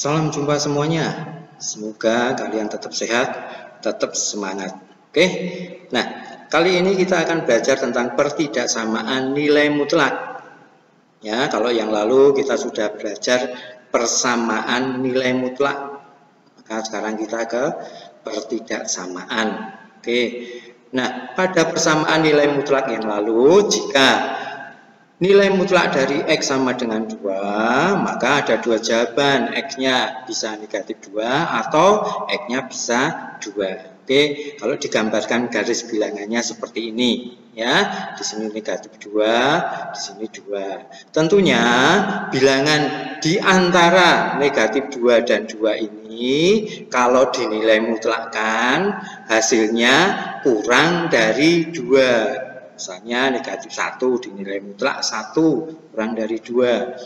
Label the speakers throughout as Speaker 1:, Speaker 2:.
Speaker 1: Salam jumpa semuanya. Semoga kalian tetap sehat, tetap semangat. Oke. Nah, kali ini kita akan belajar tentang pertidaksamaan nilai mutlak. Ya, kalau yang lalu kita sudah belajar persamaan nilai mutlak. Maka sekarang kita ke pertidaksamaan. Oke. Nah, pada persamaan nilai mutlak yang lalu, jika nilai mutlak dari X sama dengan 2, maka ada dua jawaban. X-nya bisa negatif 2 atau X-nya bisa 2. Oke, kalau digambarkan garis bilangannya seperti ini. Ya, di sini negatif 2, di sini 2. Tentunya bilangan di antara negatif 2 dan 2 ini, kalau dinilai mutlakkan, hasilnya kurang dari 2. Misalnya negatif 1 dinilai mutlak 1 kurang dari 2.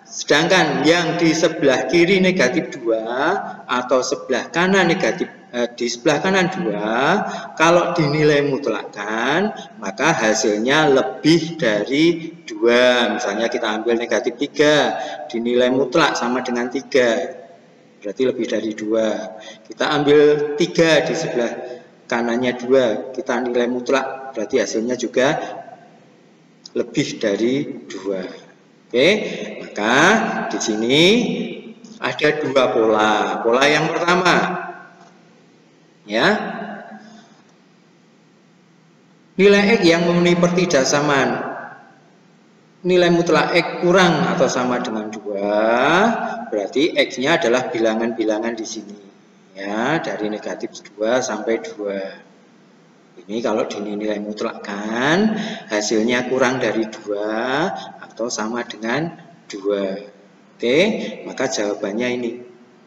Speaker 1: Sedangkan yang di sebelah kiri negatif 2 atau sebelah kanan negatif di sebelah kanan 2, kalau dinilai mutlakkan maka hasilnya lebih dari 2. Misalnya kita ambil negatif 3 dinilai mutlak sama dengan 3, berarti lebih dari 2. Kita ambil 3 di sebelah kanannya 2, kita nilai mutlak, berarti hasilnya juga lebih dari 2. Oke, maka di sini ada dua pola. Pola yang pertama, ya, nilai X yang memenuhi pertidaksamaan nilai mutlak X kurang atau sama dengan 2, berarti X-nya adalah bilangan-bilangan di sini. Ya, dari negatif 2 sampai 2. Ini kalau dinilai mutlakkan, hasilnya kurang dari 2 atau sama dengan 2. Oke, maka jawabannya ini.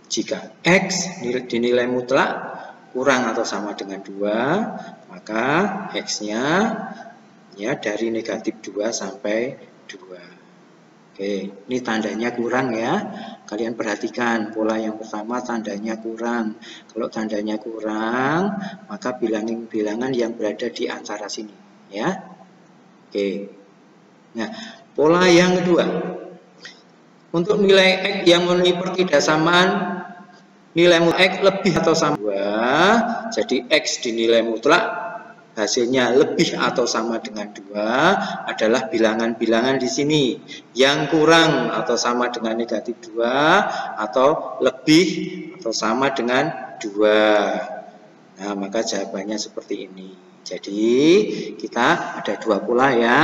Speaker 1: Jika X dinilai mutlak kurang atau sama dengan 2, maka X-nya ya dari negatif 2 sampai 2. Oke, ini tandanya kurang ya. Kalian perhatikan pola yang pertama tandanya kurang. Kalau tandanya kurang, maka bilangan yang berada di antara sini, ya. Oke. Nah, pola yang kedua. Untuk nilai X yang memenuhi pertidaksamaan nilai mutlak X lebih atau sama 2, jadi X dinilai mutlak hasilnya lebih atau sama dengan 2 adalah bilangan-bilangan di sini yang kurang atau sama dengan negatif 2 atau lebih atau sama dengan 2. Nah, maka jawabannya seperti ini. Jadi kita ada dua pola ya.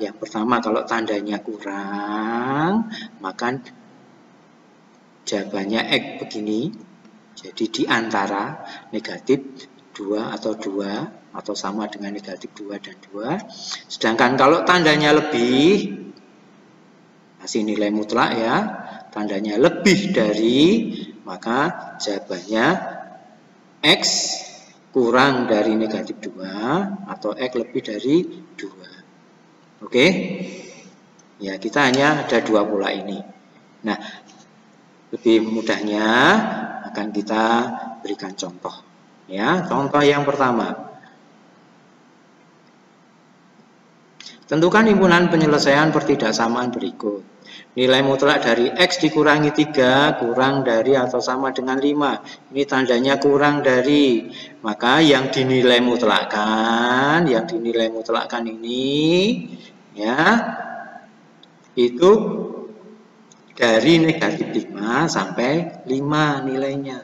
Speaker 1: Yang pertama, kalau tandanya kurang, maka jawabannya X begini. Jadi di antara negatif 2 atau 2 atau sama dengan negatif 2 dan 2. Sedangkan kalau tandanya lebih, masih nilai mutlak ya, tandanya lebih dari, maka jawabannya X kurang dari negatif 2 atau X lebih dari 2. Oke? Ya, kita hanya ada dua pola ini. Nah, lebih mudahnya akan kita berikan contoh. Ya, contoh yang pertama. Tentukan himpunan penyelesaian pertidaksamaan berikut. Nilai mutlak dari X dikurangi 3 kurang dari atau sama dengan 5. Ini tandanya kurang dari. Maka yang dinilai mutlakkan ini ya, itu dari negatif 5 sampai 5 nilainya.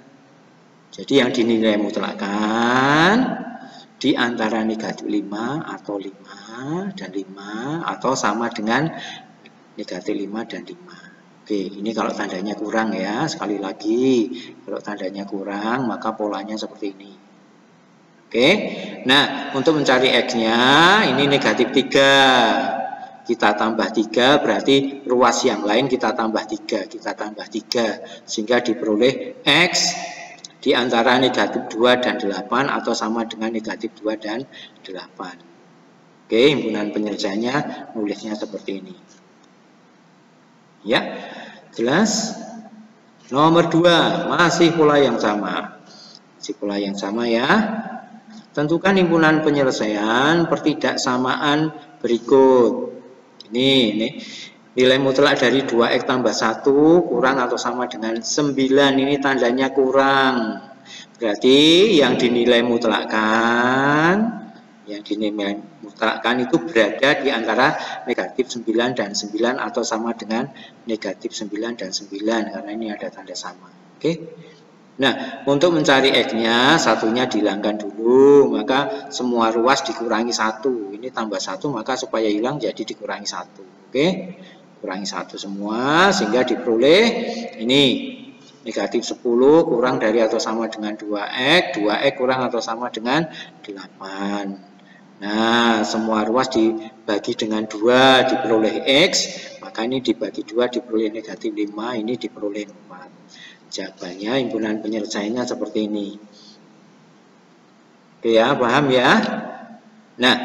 Speaker 1: Jadi yang dinilai mutlakkan di antara negatif 5 atau 5 dan 5 atau sama dengan negatif 5 dan 5. Oke, ini kalau tandanya kurang ya. Sekali lagi, kalau tandanya kurang maka polanya seperti ini. Oke, nah untuk mencari X-nya ini negatif 3. Kita tambah 3 berarti ruas yang lain kita tambah 3. Kita tambah 3 sehingga diperoleh X di antara negatif 2 dan 8 atau sama dengan negatif 2 dan 8. Oke, himpunan penyelesaiannya nulisnya seperti ini. Ya, jelas? Nomor 2, masih pola yang sama. Masih pola yang sama ya. Tentukan himpunan penyelesaian pertidaksamaan berikut. Ini Nilai mutlak dari 2X tambah 1 kurang atau sama dengan 9. Ini tandanya kurang. Berarti yang dinilai mutlakkan itu berada di antara negatif 9 dan 9 atau sama dengan negatif 9 dan 9 karena ini ada tanda sama. Oke. Nah, untuk mencari X-nya, satunya dihilangkan dulu, maka semua ruas dikurangi 1. Ini tambah 1, maka supaya hilang jadi dikurangi 1. Oke, kurangi 1 semua, sehingga diperoleh ini negatif 10 kurang dari atau sama dengan 2X, 2X kurang atau sama dengan 8. Nah, semua ruas dibagi dengan 2, diperoleh X, maka ini dibagi 2 diperoleh negatif 5, ini diperoleh 4. Jawabannya himpunan penyelesaiannya seperti ini. Oke ya, paham ya? Nah,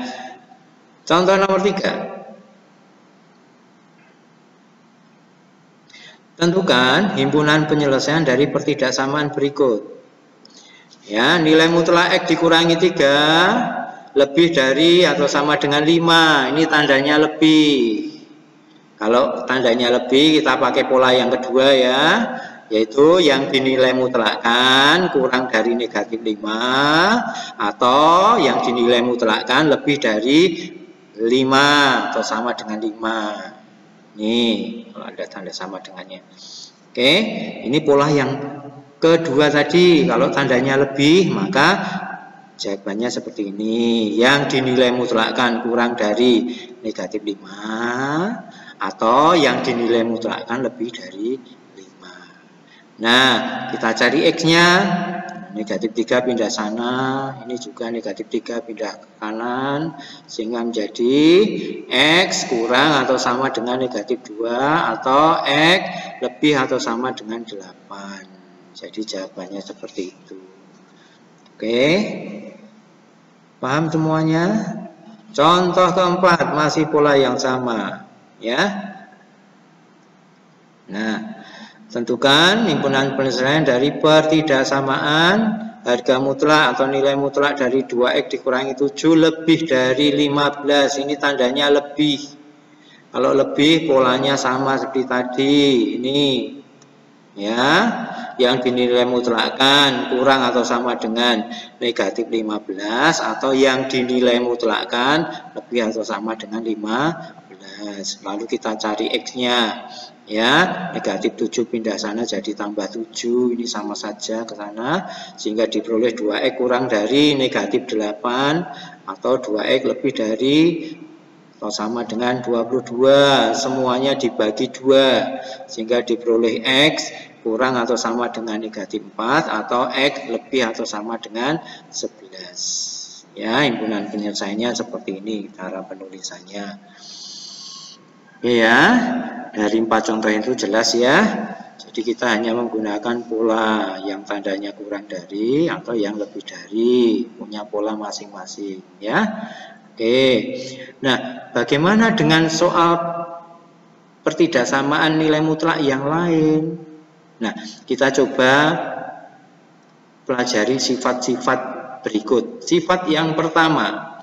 Speaker 1: contoh nomor 3. Tentukan himpunan penyelesaian dari pertidaksamaan berikut. Ya, nilai mutlak X dikurangi 3 lebih dari atau sama dengan 5. Ini tandanya lebih. Kalau tandanya lebih, kita pakai pola yang kedua ya, yaitu yang dinilai mutlakkan kurang dari negatif 5 atau yang dinilai mutlakkan lebih dari 5 atau sama dengan 5. Nih, kalau ada tanda sama dengannya. Oke, ini pola yang kedua tadi. Kalau tandanya lebih, maka jawabannya seperti ini. Yang dinilai mutlakkan kurang dari negatif 5 atau yang dinilai mutlakkan lebih dari 5. Nah, kita cari X-nya. Negatif 3 pindah sana, ini juga negatif 3 pindah ke kanan, sehingga menjadi X kurang atau sama dengan negatif 2 atau X lebih atau sama dengan 8. Jadi jawabannya seperti itu. Oke, paham semuanya? Contoh keempat masih pola yang sama ya. Nah, tentukan himpunan penyelesaian dari pertidaksamaan harga mutlak atau nilai mutlak dari 2X dikurangi 7 lebih dari 15. Ini tandanya lebih. Kalau lebih polanya sama seperti tadi. Ini ya, yang dinilai mutlakkan kurang atau sama dengan negatif 15 atau yang dinilai mutlakkan lebih atau sama dengan 15. Lalu kita cari X-nya. Ya, negatif 7 pindah sana jadi tambah 7, ini sama saja ke sana, sehingga diperoleh 2X kurang dari negatif 8 atau 2X lebih dari atau sama dengan 22. Semuanya dibagi 2, sehingga diperoleh X kurang atau sama dengan negatif 4 atau X lebih atau sama dengan 11. Ya, himpunan penyelesaiannya seperti ini cara penulisannya. Ya, dari 4 contoh itu jelas ya. Jadi kita hanya menggunakan pola yang tandanya kurang dari atau yang lebih dari, punya pola masing-masing ya. Oke. Nah, bagaimana dengan soal pertidaksamaan nilai mutlak yang lain? Nah, kita coba pelajari sifat-sifat berikut. Sifat yang pertama,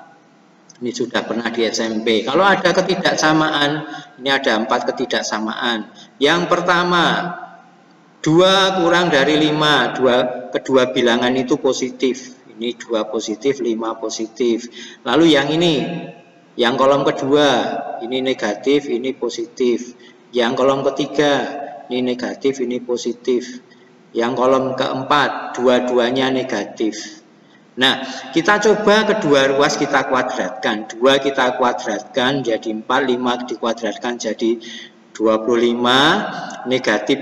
Speaker 1: ini sudah pernah di SMP. Kalau ada ketidaksamaan, ini ada 4 ketidaksamaan. Yang pertama, 2 kurang dari 5. Kedua bilangan itu positif. Ini 2 positif, 5 positif. Lalu yang ini, yang kolom kedua, ini negatif, ini positif. Yang kolom ketiga, ini negatif, ini positif. Yang kolom keempat, dua-duanya negatif. Nah, kita coba kedua ruas kita kuadratkan. 2 kita kuadratkan jadi 4, 5 dikuadratkan jadi 25, negatif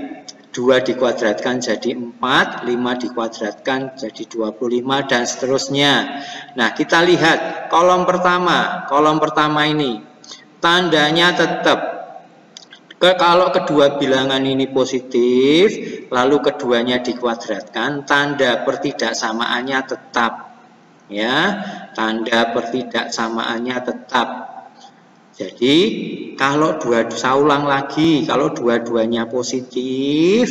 Speaker 1: 2 dikuadratkan jadi 4, 5 dikuadratkan jadi 25 dan seterusnya. Nah, kita lihat kolom pertama ini tandanya tetap. Kalau kedua bilangan ini positif, lalu keduanya dikuadratkan, tanda pertidaksamaannya tetap. Ya, tanda pertidaksamaannya tetap. Jadi, kalau saya ulang lagi, kalau dua-duanya positif,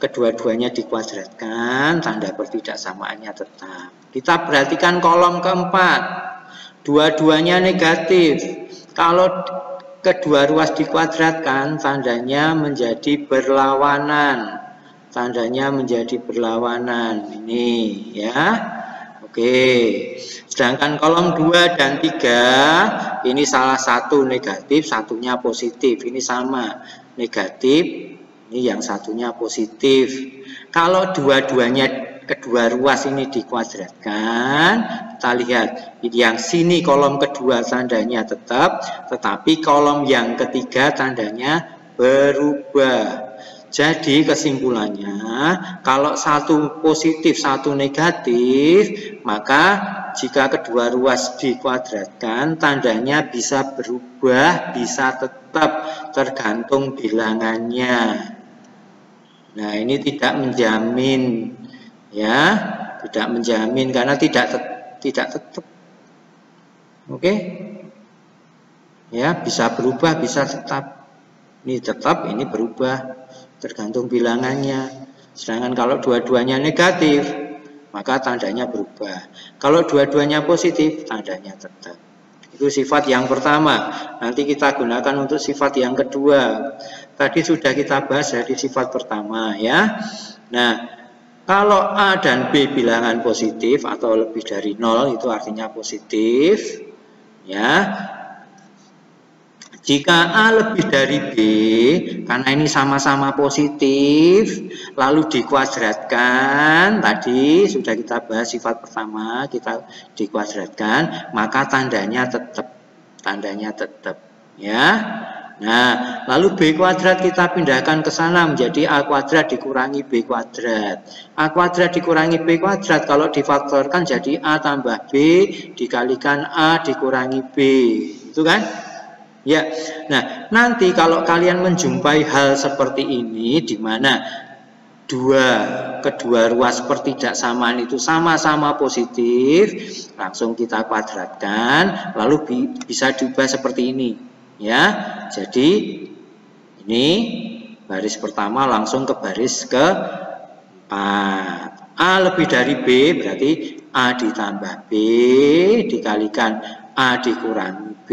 Speaker 1: kedua-duanya dikuadratkan, tanda pertidaksamaannya tetap. Kita perhatikan kolom keempat, dua-duanya negatif. Kalau kedua ruas dikuadratkan, tandanya menjadi berlawanan. Tandanya menjadi berlawanan. Ini ya. Oke. Sedangkan kolom 2 dan 3 ini salah satu negatif, satunya positif. Ini sama. Negatif, ini yang satunya positif. Kalau dua-duanya kedua ruas ini dikuadratkan, kita lihat yang sini kolom kedua tandanya tetap, tetapi kolom yang ketiga tandanya berubah. Jadi kesimpulannya, kalau satu positif satu negatif, maka jika kedua ruas dikuadratkan tandanya bisa berubah, bisa tetap, tergantung bilangannya. Nah, ini tidak menjamin, ya, tidak menjamin karena tidak tetap. Oke, ya, bisa berubah, bisa tetap. Ini tetap, ini berubah, tergantung bilangannya. Sedangkan kalau dua-duanya negatif, maka tandanya berubah. Kalau dua-duanya positif, tandanya tetap. Itu sifat yang pertama. Nanti kita gunakan untuk sifat yang kedua. Tadi sudah kita bahas dari sifat pertama, ya. Nah, kalau A dan B bilangan positif atau lebih dari 0, itu artinya positif, ya. Jika A lebih dari B, karena ini sama-sama positif, lalu dikuadratkan, tadi sudah kita bahas sifat pertama, kita dikuadratkan, maka tandanya tetap, ya. Nah, lalu B kuadrat kita pindahkan ke sana menjadi A kuadrat dikurangi B kuadrat. A kuadrat dikurangi B kuadrat, kalau difaktorkan jadi A tambah B dikalikan A dikurangi B, itu kan? Ya, nah nanti kalau kalian menjumpai hal seperti ini di mana kedua ruas pertidaksamaan itu sama-sama positif, langsung kita kuadratkan, lalu bisa diubah seperti ini, ya. Jadi ini baris pertama langsung ke baris keempat. A lebih dari B berarti A ditambah B dikalikan A dikurangi B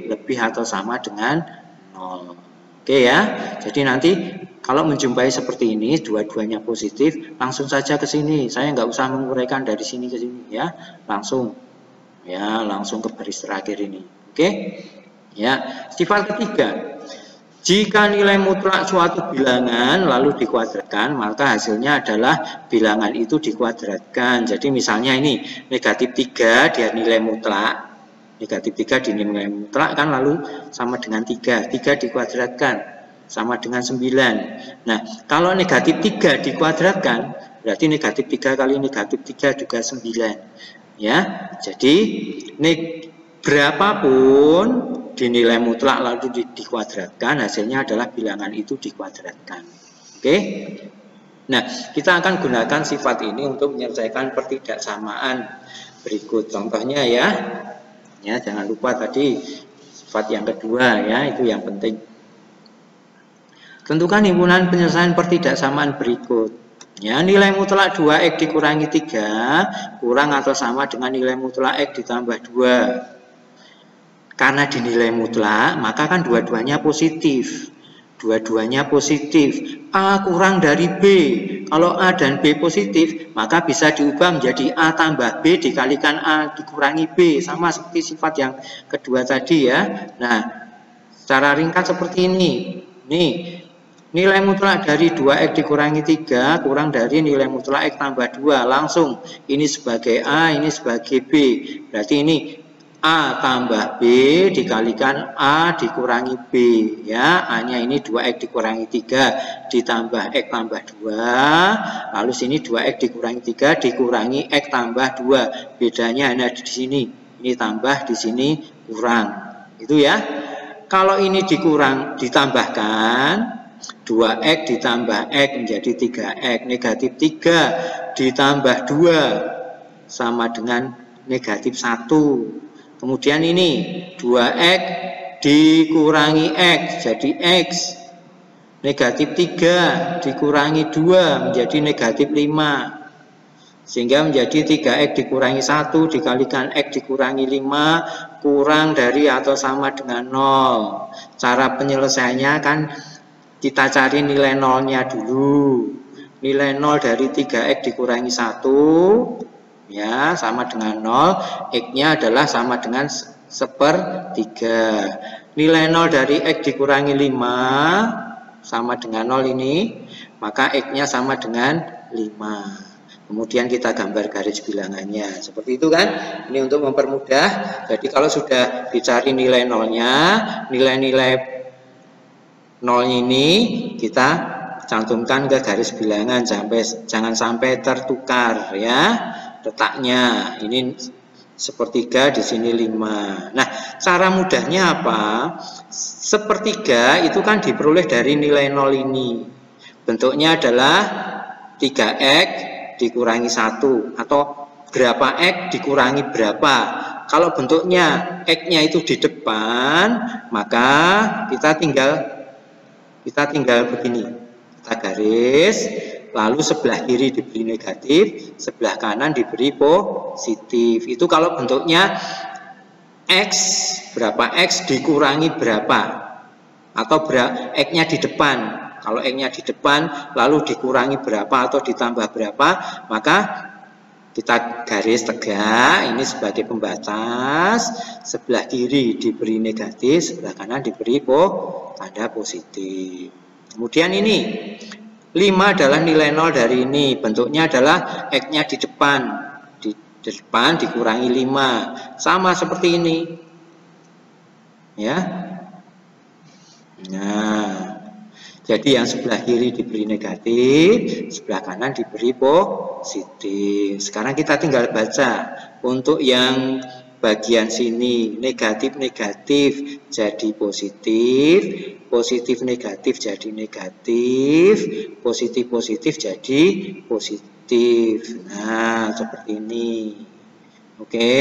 Speaker 1: lebih atau sama dengan 0. Oke ya. Jadi nanti kalau menjumpai seperti ini, dua-duanya positif, langsung saja ke sini. Saya nggak usah menguraikan dari sini ke sini ya. Langsung ke baris terakhir ini. Oke? Ya. Sifat ketiga. Jika nilai mutlak suatu bilangan lalu dikuadratkan, maka hasilnya adalah bilangan itu dikuadratkan. Jadi misalnya ini negatif 3 dia nilai mutlak. Negatif 3 dinilai mutlak kan, lalu sama dengan 3. 3 dikuadratkan sama dengan 9. Nah, kalau negatif 3 dikuadratkan, berarti negatif 3 kali negatif 3 juga 9. Ya, jadi berapapun dinilai mutlak lalu dikuadratkan, hasilnya adalah bilangan itu dikuadratkan. Oke? Nah, kita akan gunakan sifat ini untuk menyelesaikan pertidaksamaan berikut. Contohnya ya. Ya, jangan lupa tadi sifat yang kedua ya, itu yang penting. Tentukan himpunan penyelesaian pertidaksamaan berikut. Ya, nilai mutlak 2x dikurangi 3 kurang atau sama dengan nilai mutlak x ditambah 2. Karena dinilai mutlak, maka kan dua-duanya positif. Dua-duanya positif. A kurang dari B. Kalau A dan B positif, maka bisa diubah menjadi A tambah B dikalikan A dikurangi B. Sama seperti sifat yang kedua tadi ya. Nah, secara ringkas seperti ini. Nih, nilai mutlak dari 2x dikurangi 3 kurang dari nilai mutlak x tambah 2. Langsung, ini sebagai A, ini sebagai B. Berarti ini A tambah B dikalikan A dikurangi B, ya. A-nya ini 2x dikurangi 3 ditambah x tambah 2, lalu sini 2x dikurangi 3 dikurangi x tambah 2. Bedanya hanya di sini. Ini tambah, di sini kurang. Itu ya. Kalau ini ditambahkan 2x ditambah x menjadi 3x, negatif 3 ditambah 2 sama dengan negatif 1. Kemudian ini 2x dikurangi x jadi x. Negatif 3 dikurangi 2 menjadi negatif 5. Sehingga menjadi 3x dikurangi 1 dikalikan x dikurangi 5 kurang dari atau sama dengan 0. Cara penyelesaiannya kan kita cari nilai nolnya dulu. Nilai 0 dari 3x dikurangi 1 ya sama dengan 0. X-nya adalah sama dengan 1/3. Nilai 0 dari x dikurangi 5 sama dengan 0 ini, maka x-nya sama dengan 5. Kemudian kita gambar garis bilangannya. Seperti itu kan? Ini untuk mempermudah. Jadi kalau sudah dicari nilai nolnya, nilai-nilai nol ini kita cantumkan ke garis bilangan. Jangan sampai tertukar ya letaknya. Ini 1/3, di sini 5. Nah, cara mudahnya apa? 1/3 itu kan diperoleh dari nilai nol ini. Bentuknya adalah 3x dikurangi 1 atau berapa x dikurangi berapa. Kalau bentuknya x-nya itu di depan, maka kita tinggal begini. Kita garis, lalu sebelah kiri diberi negatif, sebelah kanan diberi positif. Itu kalau bentuknya x, berapa x dikurangi berapa, atau x-nya di depan. Kalau x-nya di depan lalu dikurangi berapa atau ditambah berapa, maka kita garis tegak ini sebagai pembatas. Sebelah kiri diberi negatif, sebelah kanan diberi tanda positif. Kemudian ini 5 adalah nilai 0 dari ini. Bentuknya adalah x-nya di depan. Di depan dikurangi 5. Sama seperti ini. Ya. Nah, jadi yang sebelah kiri diberi negatif, sebelah kanan diberi positif. Sekarang kita tinggal baca. Untuk yang bagian sini negatif-negatif jadi positif, positif-negatif jadi negatif, positif-positif jadi positif. Nah, seperti ini. Oke,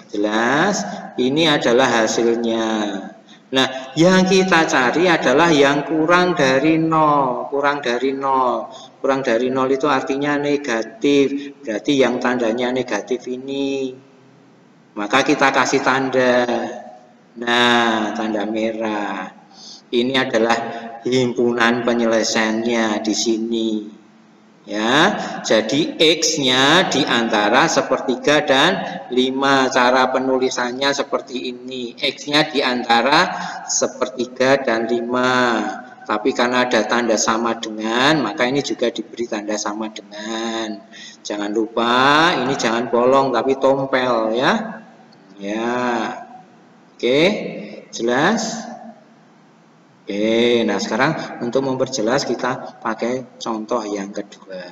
Speaker 1: jelas? Ini adalah hasilnya. Nah, yang kita cari adalah yang kurang dari 0. Kurang dari 0. Kurang dari 0 itu artinya negatif. Berarti yang tandanya negatif ini. Maka kita kasih tanda. Nah, tanda merah. Ini adalah himpunan penyelesaiannya di sini. Ya, jadi x-nya di antara 1/3 dan 5. Cara penulisannya seperti ini. X-nya di antara 1/3 dan 5. Tapi karena ada tanda sama dengan, maka ini juga diberi tanda sama dengan. Jangan lupa, ini jangan bolong tapi tompel ya. Ya. Oke, jelas? Oke, nah sekarang untuk memperjelas kita pakai contoh yang kedua.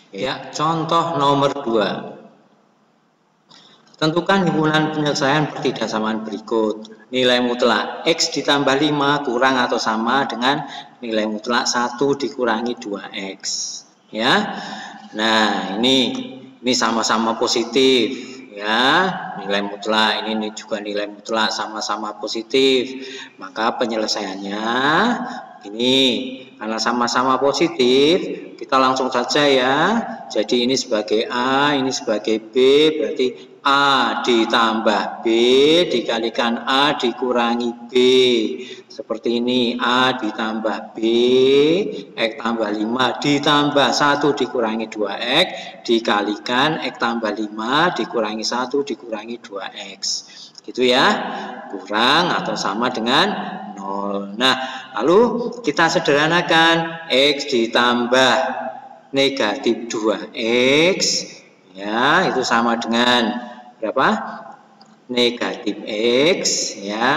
Speaker 1: Ya, contoh nomor 2. Tentukan himpunan penyelesaian pertidaksamaan berikut. Nilai mutlak x ditambah 5 kurang atau sama dengan nilai mutlak 1 dikurangi 2x. Ya. Nah, ini sama-sama positif. Ya, nilai mutlak ini juga nilai mutlak sama-sama positif. Maka penyelesaiannya ini karena sama-sama positif, kita langsung saja ya. Jadi ini sebagai A, ini sebagai B, berarti A ditambah B dikalikan A dikurangi B. Seperti ini, A ditambah B, X tambah 5 ditambah 1 dikurangi 2X dikalikan X tambah 5 dikurangi 1 dikurangi 2X. Gitu ya, kurang atau sama dengan 0. Nah, lalu kita sederhanakan X ditambah negatif 2X, ya, itu sama dengan berapa? Negatif X, ya.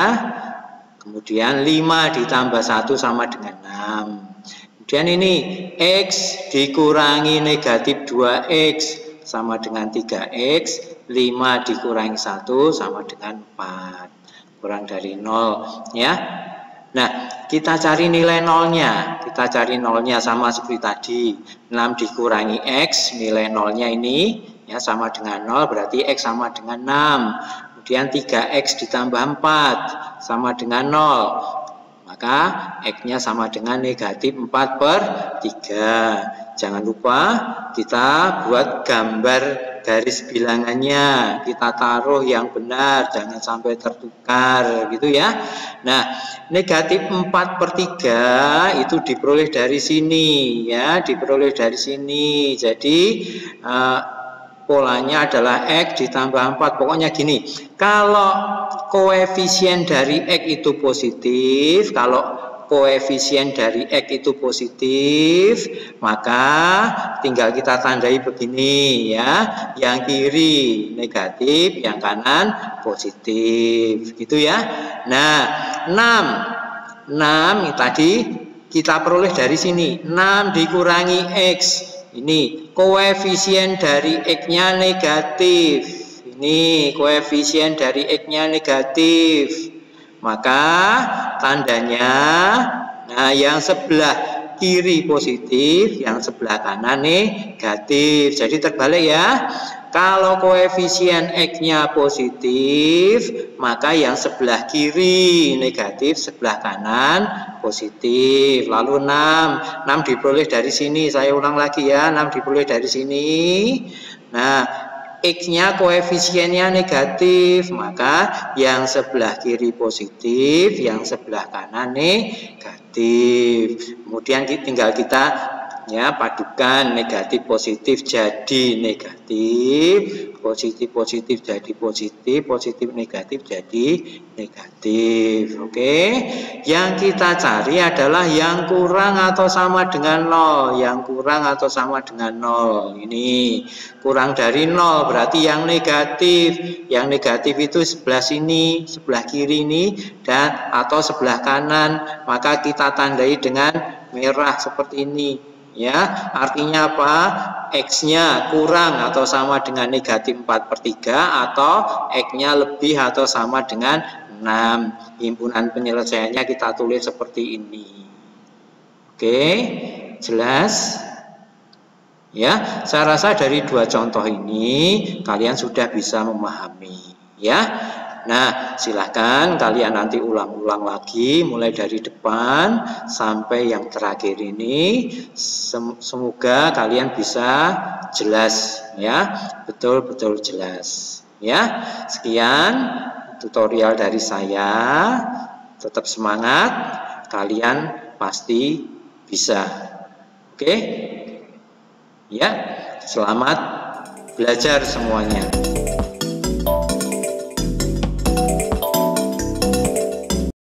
Speaker 1: Kemudian 5 ditambah 1 sama dengan 6. Kemudian ini X dikurangi negatif 2X sama dengan 3X. 5 dikurangi 1 sama dengan 4. Kurang dari 0. Ya. Nah, kita cari nilai nolnya. Kita cari nolnya sama seperti tadi. 6 dikurangi X, nilai nolnya ini ya sama dengan 0, berarti X sama dengan 6. Kemudian 3X ditambah 4 sama dengan 0. maka X-nya sama dengan negatif 4/3. Jangan lupa kita buat gambar garis bilangannya, kita taruh yang benar, jangan sampai tertukar gitu ya. Nah, negatif 4/3 itu diperoleh dari sini ya, diperoleh dari sini. Jadi polanya adalah X ditambah 4. Pokoknya gini, kalau koefisien dari X itu positif, kalau koefisien dari X itu positif, maka tinggal kita tandai begini ya, yang kiri negatif, yang kanan positif gitu ya. Nah, 6 tadi kita peroleh dari sini, 6 dikurangi X, ini koefisien dari X-nya negatif, ini koefisien dari X-nya negatif, maka tandanya, nah yang sebelah kiri positif, yang sebelah kanan negatif. Jadi terbalik ya. Kalau koefisien X-nya positif, maka yang sebelah kiri negatif, sebelah kanan positif. Lalu 6 diperoleh dari sini. Saya ulang lagi ya, 6 diperoleh dari sini. Nah, X-nya koefisiennya negatif, maka yang sebelah kiri positif, yang sebelah kanan negatif. Kemudian tinggal kita ya padukan negatif positif jadi negatif, positif jadi positif, positif negatif jadi negatif. Oke, yang kita cari adalah yang kurang atau sama dengan 0, yang kurang atau sama dengan 0. Ini kurang dari 0 berarti yang negatif. Yang negatif itu sebelah sini, sebelah kiri ini, dan atau sebelah kanan, maka kita tandai dengan merah seperti ini ya. Artinya apa? X-nya kurang atau sama dengan negatif 4/3 atau X-nya lebih atau sama dengan 6. Himpunan penyelesaiannya kita tulis seperti ini. Oke, jelas? Ya, saya rasa dari dua contoh ini kalian sudah bisa memahami ya. Nah, silahkan kalian nanti ulang-ulang lagi mulai dari depan sampai yang terakhir ini. Semoga kalian bisa jelas ya, betul-betul jelas ya. Sekian tutorial dari saya. Tetap semangat, kalian pasti bisa. Oke? Ya, selamat belajar semuanya.